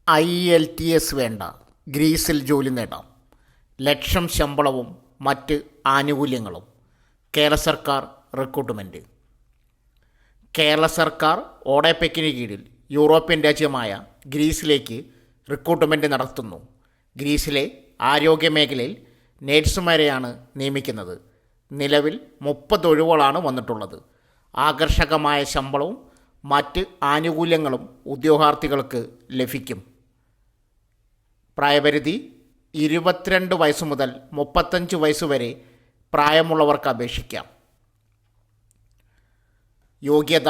IELTS വേണ്ട, ഗ്രീസിൽ ജോലി നേടാം. ലക്ഷം ശമ്പളവും മറ്റ് ആനുകൂല്യങ്ങളും. കേരള സർക്കാർ റിക്രൂട്ട്മെൻറ്റ്. കേരള സർക്കാർ ഓഡെപെക്കിന് കീഴിൽ യൂറോപ്യൻ രാജ്യമായ ഗ്രീസിലേക്ക് റിക്രൂട്ട്മെൻറ്റ് നടത്തുന്നു. ഗ്രീസിലെ ആരോഗ്യ മേഖലയിൽ നേഴ്സുമാരെയാണ് നിയമിക്കുന്നത്. നിലവിൽ 30 ഒഴിവുകളാണ് വന്നിട്ടുള്ളത്. ആകർഷകമായ ശമ്പളവും മറ്റ് ആനുകൂല്യങ്ങളും ഉദ്യോഗാർത്ഥികൾക്ക് ലഭിക്കും. പ്രായപരിധി 22 വയസ്സ് മുതൽ 35 വയസ്സ് വരെ പ്രായമുള്ളവർക്ക് അപേക്ഷിക്കാം. യോഗ്യത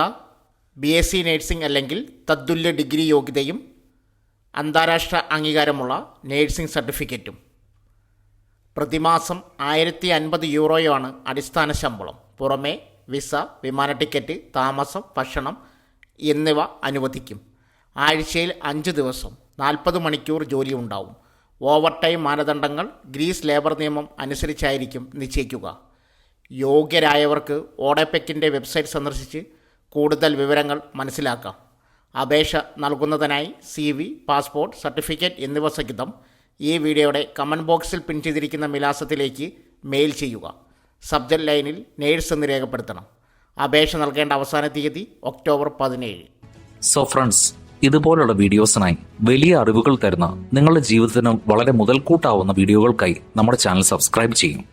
BSc നഴ്സിംഗ് അല്ലെങ്കിൽ തത്തുല്യ ഡിഗ്രി യോഗ്യതയും അന്താരാഷ്ട്ര അംഗീകാരമുള്ള നഴ്സിംഗ് സർട്ടിഫിക്കറ്റും. പ്രതിമാസം 1050 യൂറോയാണ് അടിസ്ഥാന ശമ്പളം. പുറമെ വിസ, വിമാന ടിക്കറ്റ്, താമസം, ഭക്ഷണം എന്നിവ അനുവദിക്കും. ആഴ്ചയിൽ 5 ദിവസം 40 മണിക്കൂർ ജോലി ഉണ്ടാവും. ഓവർ ടൈം മാനദണ്ഡങ്ങൾ ഗ്രീസ് ലേബർ നിയമം അനുസരിച്ചായിരിക്കും നിശ്ചയിക്കുക. യോഗ്യരായവർക്ക് ഓഡെപെക്കിൻ്റെ വെബ്സൈറ്റ് സന്ദർശിച്ച് കൂടുതൽ വിവരങ്ങൾ മനസ്സിലാക്കാം. അപേക്ഷ നൽകുന്നതിനായി CV, പാസ്പോർട്ട്, സർട്ടിഫിക്കറ്റ് എന്നിവ സഹിതം ഈ വീഡിയോയുടെ കമൻറ്റ് ബോക്സിൽ പിൻ ചെയ്തിരിക്കുന്ന വിലാസത്തിലേക്ക് മെയിൽ ചെയ്യുക. സബ്ജക്റ്റ് ലൈനിൽ നേഴ്സ് എന്ന് രേഖപ്പെടുത്തണം. അപേക്ഷ നൽകേണ്ട അവസാന തീയതി ഒക്ടോബർ 17. സോ ഫ്രണ്ട്സ്, ഇതുപോലുള്ള വീഡിയോസിനായി വലിയ അറിവുകൾ തരുന്ന നിങ്ങളുടെ ജീവിതത്തിന് വളരെ മുതൽക്കൂട്ടാവുന്ന വീഡിയോകൾക്കായി നമ്മുടെ ചാനൽ സബ്സ്ക്രൈബ് ചെയ്യും.